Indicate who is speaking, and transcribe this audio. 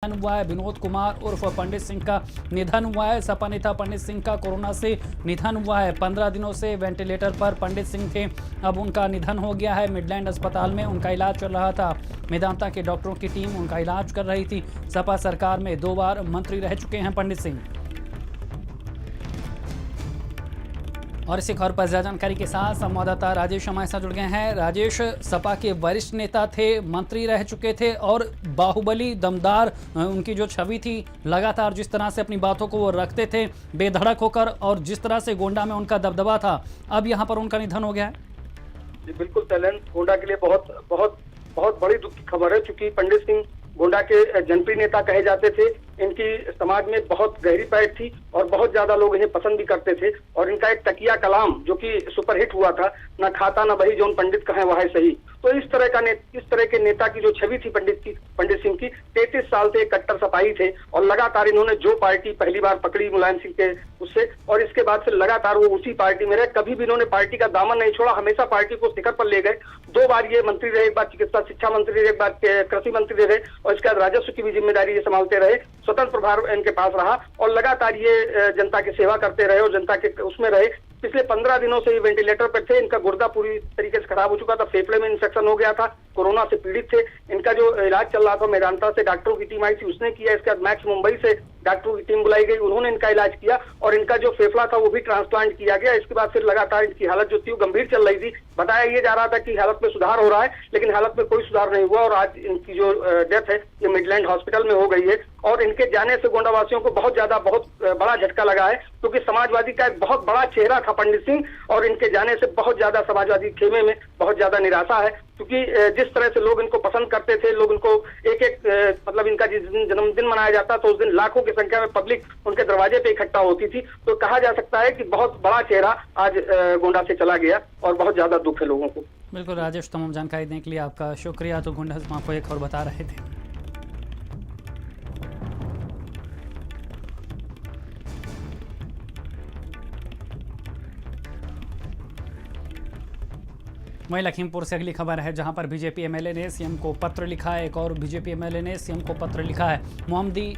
Speaker 1: निधन हुआ है। विनोद कुमार उर्फ पंडित सिंह का निधन हुआ है। सपा नेता पंडित सिंह का कोरोना से निधन हुआ है। 15 दिनों से वेंटिलेटर पर पंडित सिंह थे, अब उनका निधन हो गया है। मिडलैंड अस्पताल में उनका इलाज चल रहा था। मेदांता के डॉक्टरों की टीम उनका इलाज कर रही थी। सपा सरकार में 2 बार मंत्री रह चुके हैं पंडित सिंह। और इसी खबर पर ज्यादा जानकारी के साथ संवाददाता राजेश हमारे साथ जुड़ गए हैं। राजेश, सपा के वरिष्ठ नेता थे, मंत्री रह चुके थे और बाहुबली दमदार उनकी जो छवि थी, लगातार जिस तरह से अपनी बातों को वो रखते थे बेधड़क होकर, और जिस तरह से गोंडा में उनका दबदबा था, अब यहाँ पर उनका निधन हो गया है।
Speaker 2: जी बिल्कुल तैलन, गोंडा के लिए बहुत बहुत बहुत बड़ी दुख की खबर है, क्योंकि पंडित सिंह गोंडा के जनप्रिय नेता कहे जाते थे। इनकी समाज में बहुत गहरी पैठ थी और बहुत ज्यादा लोग इन्हें पसंद भी करते थे। और इनका एक तकिया कलाम जो कि सुपरहिट हुआ था, न खाता न बही जौन पंडित कहे वह है सही। तो इस तरह के नेता की जो छवि थी पंडित सिंह की, 33 साल से कट्टर सपाही थे और लगातार इन्होंने जो पार्टी पहली बार पकड़ी मुलायम सिंह के उससे, और इसके बाद से लगातार वो उसी पार्टी में रहे। कभी भी इन्होंने पार्टी का दामन नहीं छोड़ा, हमेशा पार्टी को शिखर पर ले गए। 2 बार ये मंत्री रहे, एक बार चिकित्सा शिक्षा मंत्री रहे, एक बार कृषि मंत्री रहे, और इसके बाद राजस्व की भी जिम्मेदारी ये संभालते रहे। स्वतंत्र प्रभार इनके पास रहा और लगातार ये जनता की सेवा करते रहे और जनता के उसमें रहे। पिछले 15 दिनों से ये वेंटिलेटर पर थे। इनका गुर्दा पूरी तरीके से खराब हो चुका था, फेफड़े में इंफेक्शन हो गया था, कोरोना से पीड़ित थे। इनका जो इलाज चल रहा था, मेदांता से डॉक्टरों की टीम आई थी, उसने किया। इसके बाद मैक्स मुंबई से डॉक्टरों की टीम बुलाई गई, उन्होंने इनका इलाज किया और इनका जो फेफड़ा था वो भी ट्रांसप्लांट किया गया। इसके बाद फिर लगातार इनकी हालत जो थी वो गंभीर चल रही थी। बताया ये जा रहा था कि हालत में सुधार हो रहा है, लेकिन हालत में कोई सुधार नहीं हुआ और आज इनकी जो डेथ है ये मिडलैंड हॉस्पिटल में हो गई है। और इनके जाने से गोंडा वासियों को बहुत बड़ा झटका लगा है, क्योंकि समाजवादी का एक बहुत बड़ा चेहरा था पंडित सिंह, और इनके जाने से बहुत ज्यादा समाजवादी खेमे में बहुत ज्यादा निराशा है। क्योंकि जिस तरह से लोग इनको पसंद करते थे, लोग इनको एक मतलब इनका जिस दिन जन्मदिन मनाया जाता तो उस दिन लाखों की संख्या में पब्लिक उनके दरवाजे पे इकट्ठा होती थी। तो कहा जा सकता है कि बहुत बड़ा चेहरा आज गोंडा से चला गया और बहुत ज्यादा दुख है लोगों को।
Speaker 1: बिल्कुल राजेश, तमाम जानकारी देने के लिए आपका शुक्रिया। तो गोंडा से आपको एक खबर बता रहे थे। वहीं लखीमपुर से अगली खबर है, जहां पर बीजेपी एमएलए ने सीएम को पत्र लिखा है। एक और बीजेपी एमएलए ने सीएम को पत्र लिखा है। मोहम्मदी